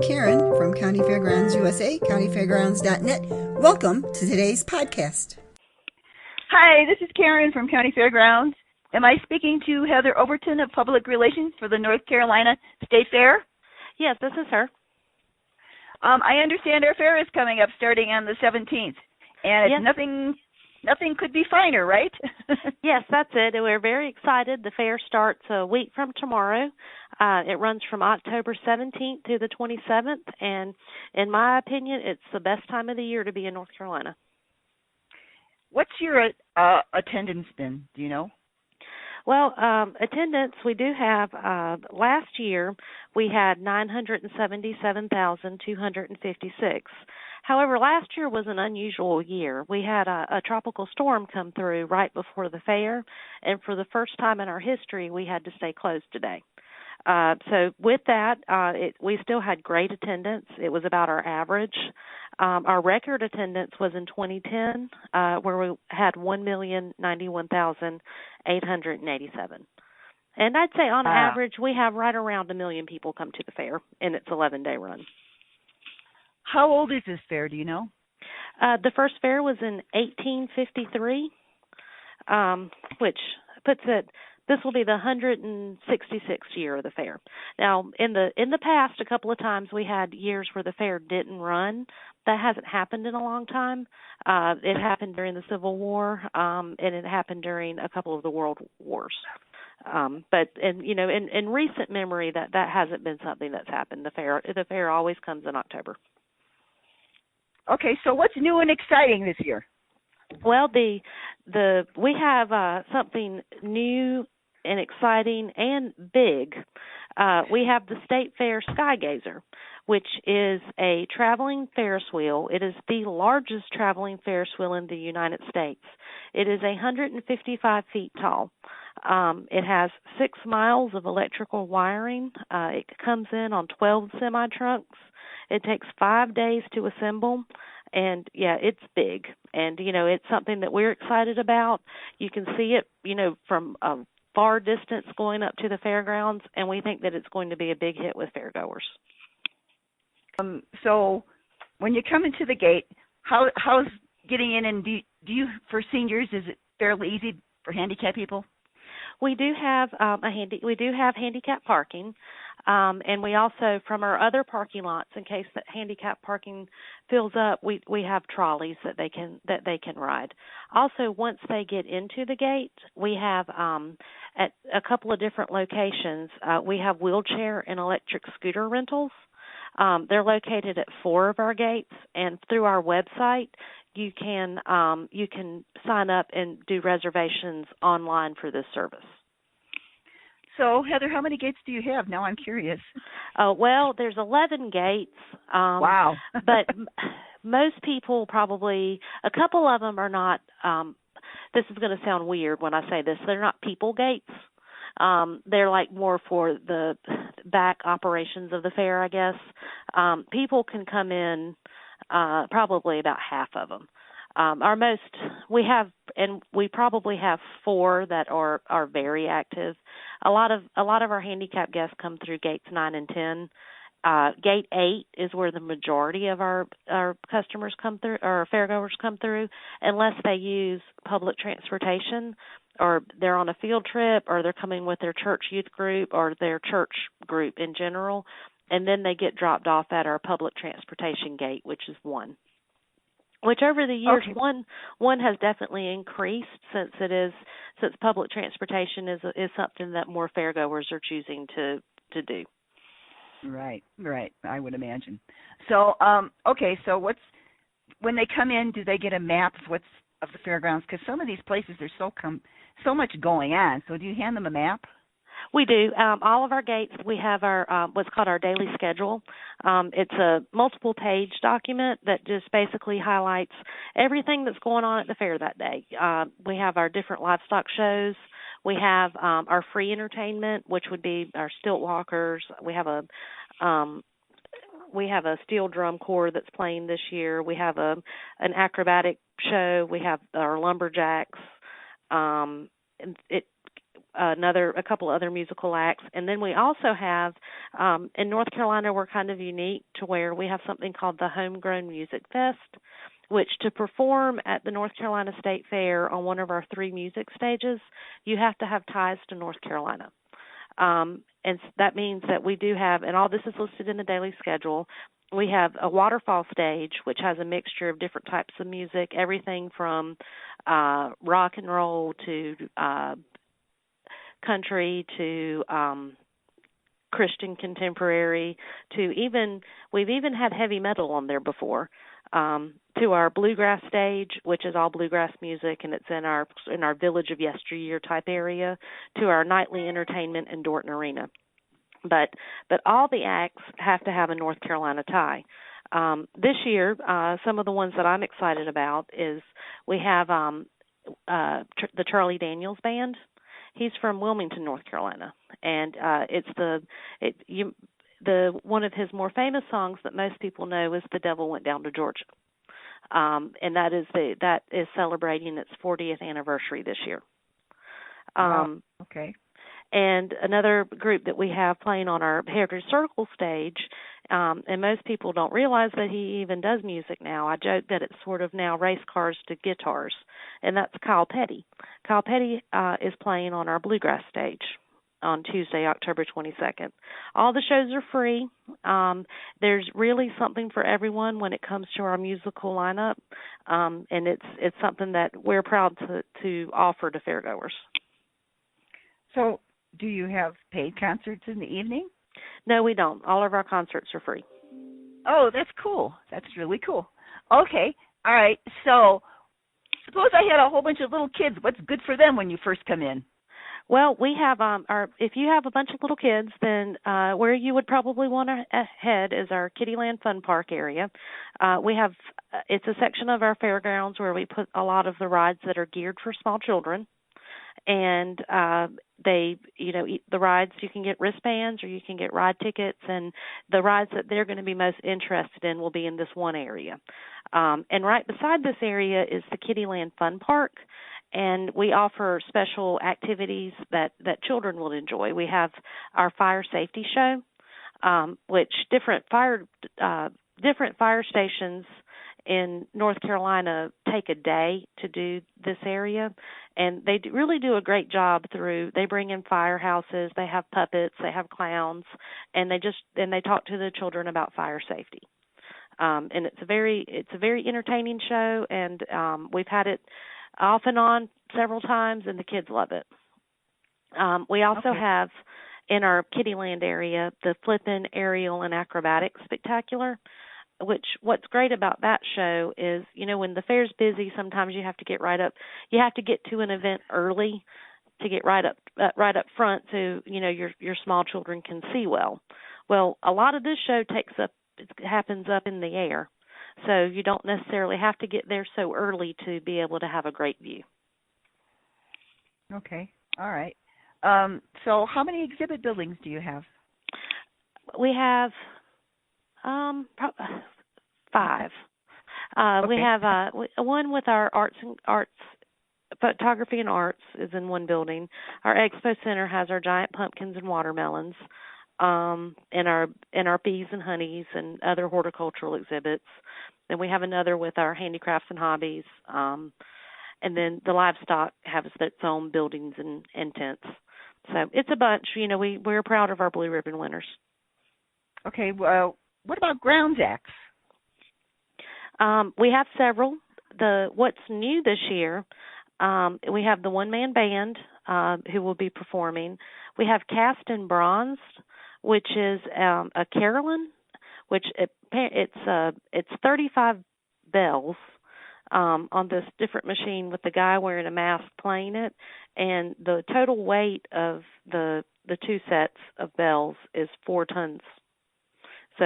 Karen from County Fairgrounds USA, countyfairgrounds.net. Welcome to today's podcast. Hi, this is Karen from County Fairgrounds. Am I speaking to Heather Overton of Public Relations for the North Carolina State Fair? Yes, this is her. I understand our fair is coming up starting on the 17th, and Yes. nothing could be finer, right? Yes, that's it. We're very excited. The fair starts a week from tomorrow. It runs from October 17th to the 27th, and in my opinion, it's the best time of the year to be in North Carolina. What's your attendance been? Do you know? Well, attendance, we do have, last year we had 977,256. However, last year was an unusual year. We had a tropical storm come through right before the fair, and for the first time in our history, we had to stay closed today. So with that, we still had great attendance. It was about our average. Our record attendance was in 2010, where we had 1,091,887. And I'd say on average, we have right around 1 million people come to the fair in its 11-day run. How old is this fair, do you know? The first fair was in 1853, which puts it, this will be the 166th year of the fair. Now, in the past, a couple of times we had years where the fair didn't run. That hasn't happened in a long time. It happened during the Civil War, and it happened during a couple of the World Wars. But in recent memory, that hasn't been something that's happened. The fair always comes in October. Okay, so what's new and exciting this year? Well, we have something new and exciting and big. We have the State Fair Skygazer, which is a traveling Ferris wheel. It is the largest traveling Ferris wheel in the United States. It is 155 feet tall. It has 6 miles of electrical wiring. It comes in on 12 semi-trunks. It takes 5 days to assemble. And, yeah, it's big. And, it's something that we're excited about. You can see it, from a far distance going up to the fairgrounds, and we think that it's going to be a big hit with fairgoers. So when you come into the gate, how's getting in? And do you, for seniors, is it fairly easy for handicapped people? We do have handicap parking, and we also, from our other parking lots, in case that handicap parking fills up, we have trolleys that they can ride. Also, once they get into the gate, we have at a couple of different locations, we have wheelchair and electric scooter rentals. They're located at 4 of our gates, and through our website, you can sign up and do reservations online for this service. So, Heather, how many gates do you have? Now I'm curious. Well, there's 11 gates. Wow. But most people probably, a couple of them are not, this is going to sound weird when I say this, they're not people gates. They're like more for the back operations of the fair, I guess. People can come in, probably about half of them. We probably have 4 that are very active. A lot of our handicap guests come through gates 9 and 10. Gate 8 is where the majority of our customers come through, or fairgoers come through, unless they use public transportation, or they're on a field trip, or they're coming with their church youth group or their church group in general, and then they get dropped off at our public transportation gate, which is 1. Which over the years, okay. one has definitely increased since public transportation is something that more fairgoers are choosing to do. Right. I would imagine. So, okay. So, when they come in? Do they get a map of the fairgrounds? Because some of these places there's so much going on. So, do you hand them a map? We do. All of our gates, we have our what's called our daily schedule. It's a multiple-page document that just basically highlights everything that's going on at the fair that day. We have our different livestock shows. We have our free entertainment, which would be our stilt walkers. We have a steel drum corps that's playing this year. We have an acrobatic show. We have our lumberjacks. a couple other musical acts, and then we also have in North Carolina we're kind of unique to where we have something called the Homegrown Music Fest, which to perform at the North Carolina State Fair on one of our 3 music stages, you have to have ties to North Carolina. And that means that we do have, and all this is listed in the daily schedule, we have a waterfall stage, which has a mixture of different types of music, everything from rock and roll to country to Christian contemporary to we've even had heavy metal on there before, to our bluegrass stage, which is all bluegrass music, and it's in our Village of Yesteryear type area, to our nightly entertainment in Dorton Arena. But all the acts have to have a North Carolina tie. This year, some of the ones that I'm excited about is we have the Charlie Daniels Band. He's from Wilmington, North Carolina, and the one of his more famous songs that most people know is "The Devil Went Down to Georgia," and that is celebrating its 40th anniversary this year. Okay. And another group that we have playing on our Heritage Circle stage, and most people don't realize that he even does music now. I joke that it's sort of now race cars to guitars, and that's Kyle Petty. Kyle Petty is playing on our Bluegrass stage on Tuesday, October 22nd. All the shows are free. There's really something for everyone when it comes to our musical lineup, and it's something that we're proud to offer to fairgoers. So, do you have paid concerts in the evening? No, we don't. All of our concerts are free. Oh, that's cool. That's really cool. Okay. All right. So, suppose I had a whole bunch of little kids. What's good for them when you first come in? Well, we have if you have a bunch of little kids, then where you would probably want to head is our Kittyland Fun Park area. We have it's a section of our fairgrounds where we put a lot of the rides that are geared for small children. And the rides, you can get wristbands or you can get ride tickets, and the rides that they're going to be most interested in will be in this one area. And right beside this area is the Kittyland Fun Park, and we offer special activities that children will enjoy. We have our fire safety show, which different fire stations in North Carolina take a day to do this area, and they really do a great job they bring in firehouses, they have puppets, they have clowns, and they talk to the children about fire safety. And it's a very entertaining show, and we've had it off and on several times, and the kids love it. We also have in our Kittyland area the Flippin', Aerial, and Acrobatic Spectacular. What's great about that show is, when the fair's busy, sometimes you have to get right up. You have to get to an event early to get right up front, so your small children can see well. Well, a lot of this show happens up in the air, so you don't necessarily have to get there so early to be able to have a great view. Okay, all right. So, how many exhibit buildings do you have? We have 5. We have one with our arts, photography and arts is in one building. Our expo center has our giant pumpkins and watermelons, and our bees and honeys and other horticultural exhibits. Then we have another with our handicrafts and hobbies, and then the livestock has its own buildings and tents. So it's a bunch. We're proud of our Blue Ribbon winners. Okay. Well, what about grounds acts? We have several. What's new this year, we have the one-man band who will be performing. We have Cast in Bronze, which is a carillon, which it's 35 bells on this different machine with the guy wearing a mask playing it, and the total weight of the 2 sets of bells is 4 tons. So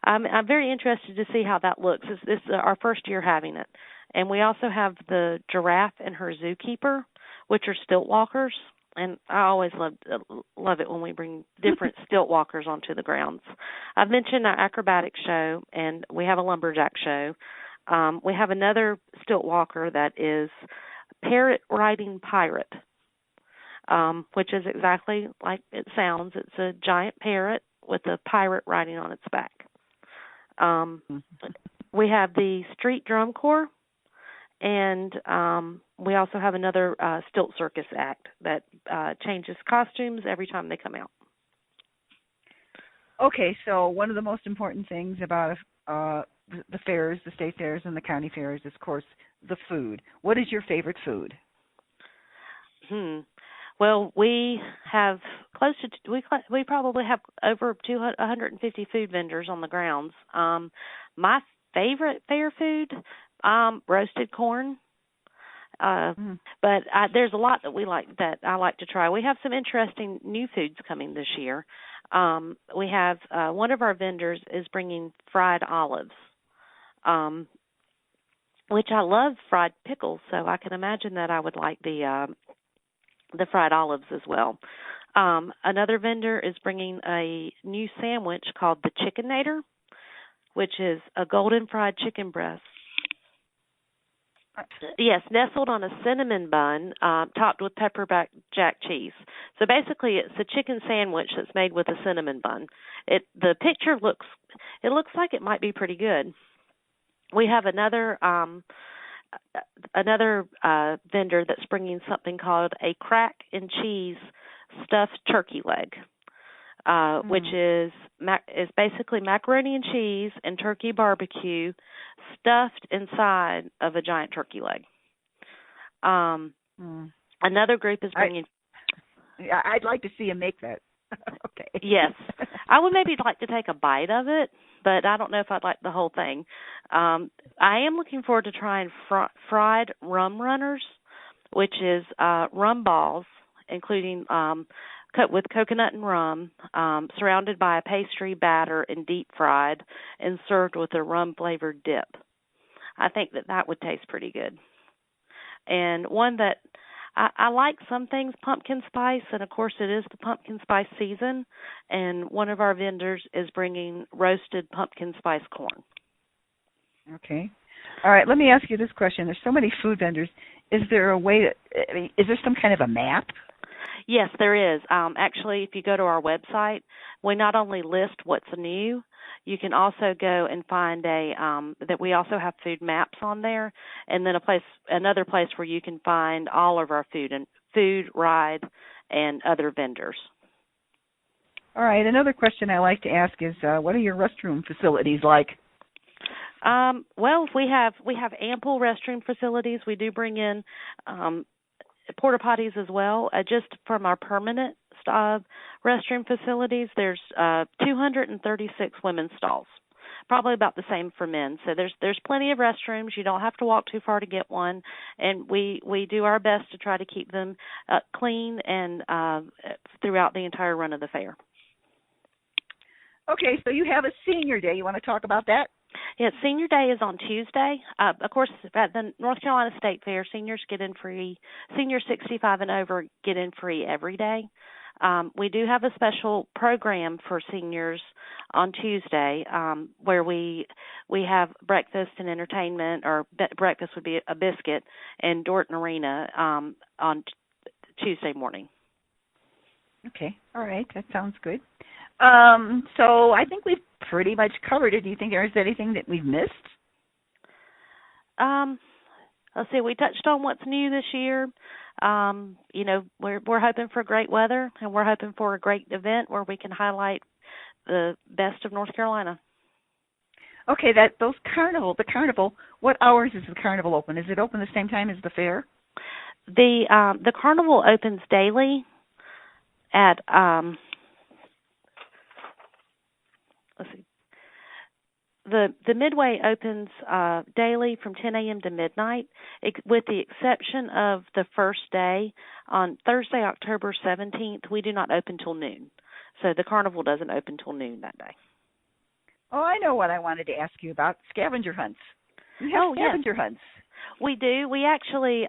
I'm very interested to see how that looks. This is our first year having it. And we also have the Giraffe and her Zookeeper, which are stilt walkers. And I always love it when we bring different stilt walkers onto the grounds. I've mentioned our acrobatic show, and we have a lumberjack show. We have another stilt walker that is Parrot Riding Pirate. which is exactly like it sounds. It's a giant parrot with a pirate riding on its back. We have the Street Drum Corps, and we also have another stilt circus act that changes costumes every time they come out. Okay, so one of the most important things about the fairs, the state fairs and the county fairs is, of course, the food. What is your favorite food? Well, we have we probably have over 150 food vendors on the grounds. My favorite fair food, roasted corn. But there's a lot that I like to try. We have some interesting new foods coming this year. We have one of our vendors is bringing fried olives, which I love fried pickles, so I can imagine that I would like the fried olives as well. Another vendor is bringing a new sandwich called the Chickenator, which is a golden fried chicken breast. Yes, nestled on a cinnamon bun, topped with pepperback jack cheese. So basically, it's a chicken sandwich that's made with a cinnamon bun. The picture looks like it might be pretty good. We have another vendor that's bringing something called a crack and cheese stuffed turkey leg, which is basically macaroni and cheese and turkey barbecue stuffed inside of a giant turkey leg. Another group is bringing... I'd like to see you make that. Okay. Yes. I would maybe like to take a bite of it, but I don't know if I'd like the whole thing. I am looking forward to trying fried rum runners, which is rum balls, including cut with coconut and rum, surrounded by a pastry batter and deep fried, and served with a rum-flavored dip. I think that would taste pretty good. And one that I like some things, pumpkin spice, and of course it is the pumpkin spice season, and one of our vendors is bringing roasted pumpkin spice corn. Okay. All right, let me ask you this question. There's so many food vendors. Is there a way is there some kind of a map? Yes, there is. Actually, if you go to our website, we not only list what's new, you can also go and find that we also have food maps on there, and then another place where you can find all of our food, ride, and other vendors. All right. Another question I like to ask is, what are your restroom facilities like? Well, we have ample restroom facilities. We do bring in porta potties as well. Just from our permanent restroom facilities, there's 236 women's stalls, probably about the same for men. So there's plenty of restrooms. You don't have to walk too far to get one, and we do our best to try to keep them clean and throughout the entire run of the fair. Okay, so you have a senior day. You want to talk about that? Yeah, Senior Day is on Tuesday. Of course, at the North Carolina State Fair, seniors get in free. Seniors 65 and over get in free every day. We do have a special program for seniors on Tuesday where we have breakfast and entertainment, or breakfast would be a biscuit, and Dorton Arena on Tuesday morning. Okay, all right, that sounds good. So I think we've pretty much covered it. Do you think there's anything that we've missed? Let's see. We touched on what's new this year. We're hoping for great weather, and we're hoping for a great event where we can highlight the best of North Carolina. Okay, the carnival. What hours is the carnival open? Is it open the same time as the fair? The carnival opens daily at let's see. The Midway opens daily from 10 a.m. to midnight, with the exception of the first day. On Thursday, October 17th, we do not open till noon. So the carnival doesn't open till noon that day. Oh, I know what I wanted to ask you about, scavenger hunts. You have scavenger hunts. We do. We actually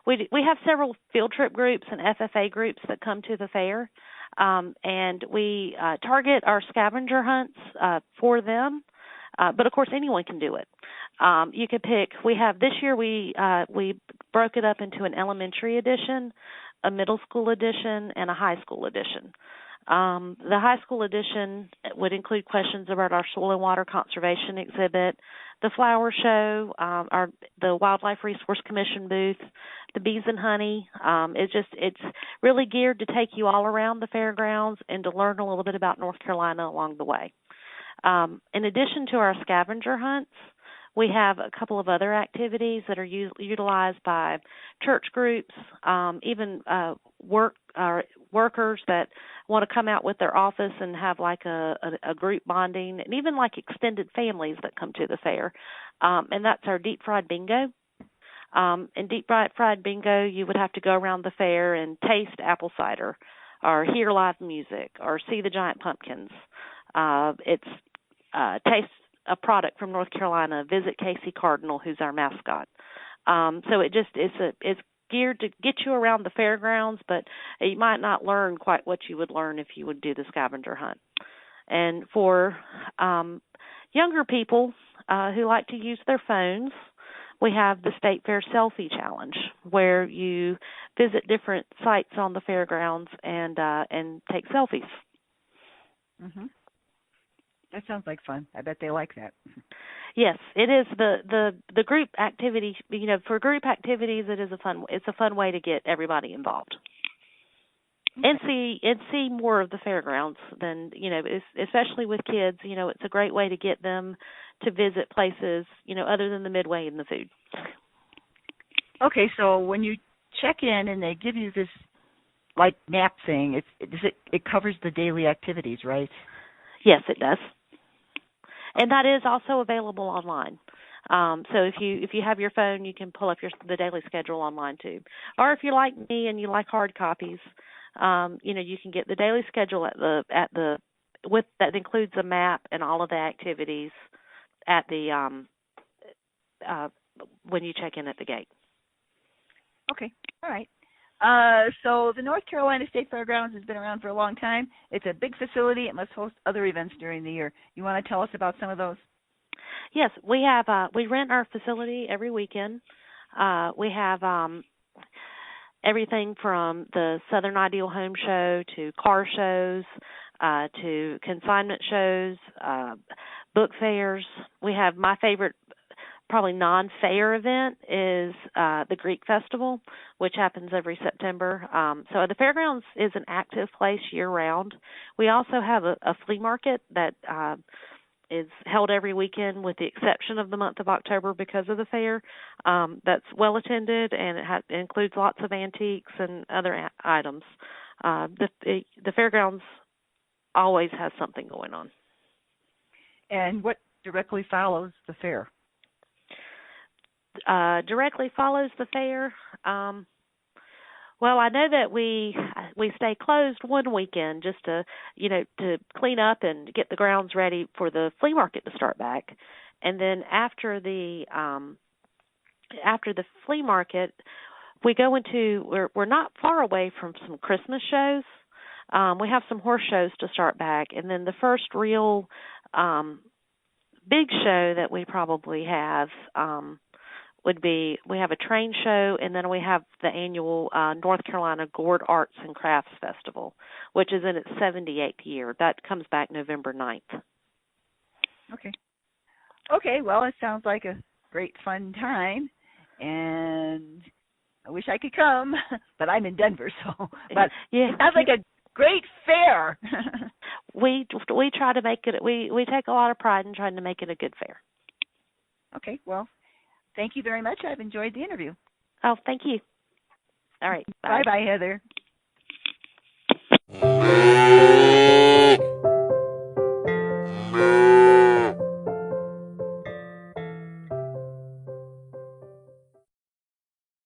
we have several field trip groups and FFA groups that come to the fair, and we target our scavenger hunts for them. But of course, anyone can do it. You could pick. We have this year. We broke it up into an elementary edition, a middle school edition, and a high school edition. The high school edition would include questions about our soil and water conservation exhibit, the flower show, the Wildlife Resource Commission booth, the bees and honey. It's really geared to take you all around the fairgrounds and to learn a little bit about North Carolina along the way. In addition to our scavenger hunts, we have a couple of other activities that are utilized by church groups, even workers that want to come out with their office and have like a group bonding, and even like extended families that come to the fair. And that's our deep fried bingo. In deep fried bingo, you would have to go around the fair and taste apple cider, or hear live music, or see the giant pumpkins. Taste a product from North Carolina, visit Casey Cardinal, who's our mascot. So it's geared to get you around the fairgrounds, but you might not learn quite what you would learn if you would do the scavenger hunt. And for younger people who like to use their phones, we have the State Fair Selfie Challenge, where you visit different sites on the fairgrounds and take selfies. Mm-hmm. That sounds like fun. I bet they like that. Yes, it is the group activity. For group activities, it's a fun way to get everybody involved. Okay. And see more of the fairgrounds than especially with kids. It's a great way to get them to visit places other than the Midway and the food. Okay, so when you check in and they give you this like map thing, it covers the daily activities, right? Yes, it does. And that is also available online. So if you have your phone, you can pull up the daily schedule online too. Or if you're like me and you like hard copies, you can get the daily schedule that includes a map and all of the activities at the when you check in at the gate. Okay, all right. So the North Carolina State Fairgrounds has been around for a long time. It's a big facility. It must host other events during the year. You want to tell us about some of those? Yes, we have. We rent our facility every weekend. We have everything from the Southern Ideal Home Show to car shows to consignment shows, book fairs. We have my favorite, probably non-fair event is the Greek Festival, which happens every September. So the fairgrounds is an active place year-round. We also have a flea market that is held every weekend with the exception of the month of October because of the fair. That's well-attended, and it includes lots of antiques and other items. The fairgrounds always has something going on. And what directly follows the fair? Directly follows the fair. Well, I know that we stay closed one weekend just to clean up and get the grounds ready for the flea market to start back, and then after the flea market, we go into we're not far away from some Christmas shows. We have some horse shows to start back, and then the first real big show that we probably have would be, we have a train show, and then we have the annual North Carolina Gourd Arts and Crafts Festival, which is in its 78th year. That comes back November 9th. Okay, well, it sounds like a great fun time, and I wish I could come, but I'm in Denver, so. But yeah, it sounds like a great fair. We try to make it, we take a lot of pride in trying to make it a good fair. Okay, well, thank you very much. I've enjoyed the interview. Oh, thank you. All right. Bye. Bye-bye, Heather.